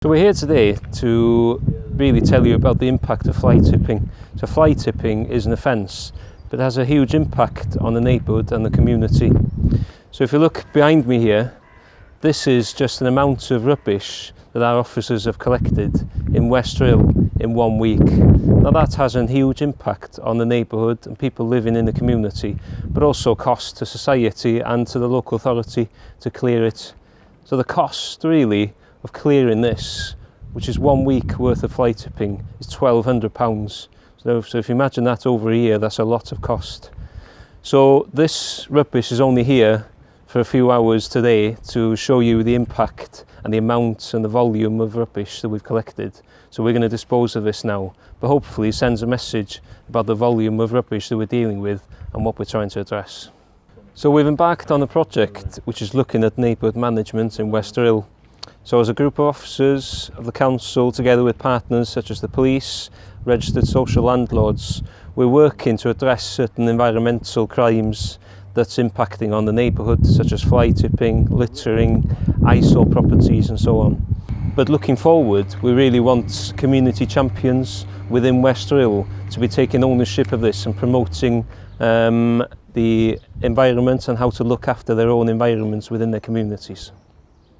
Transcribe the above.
So we're here today to really tell you about the impact of fly tipping. So fly tipping is an offence, but it has a huge impact on the neighbourhood and the community. So if you look behind me here, this is just an amount of rubbish that our officers have collected in West Rhyl in 1 week. Now that has a huge impact on the neighbourhood and people living in the community, but also cost to society and to the local authority to clear it. So the cost really of clearing this, which is 1 week worth of fly tipping, is £1,200. So if you imagine that over a year, that's a lot of cost. So this rubbish is only here for a few hours today to show you the impact and the amount and the volume of rubbish that we've collected. So we're going to dispose of this now, but hopefully it sends a message about the volume of rubbish that we're dealing with and what we're trying to address. So we've embarked on a project which is looking at neighbourhood management in West Rhyl. So as a group of officers of the council, together with partners such as the police, registered social landlords, we're working to address certain environmental crimes that's impacting on the neighbourhood, such as fly tipping, littering, eyesore properties and so on. But looking forward, we really want community champions within West Rhyl to be taking ownership of this and promoting the environment and how to look after their own environments within their communities.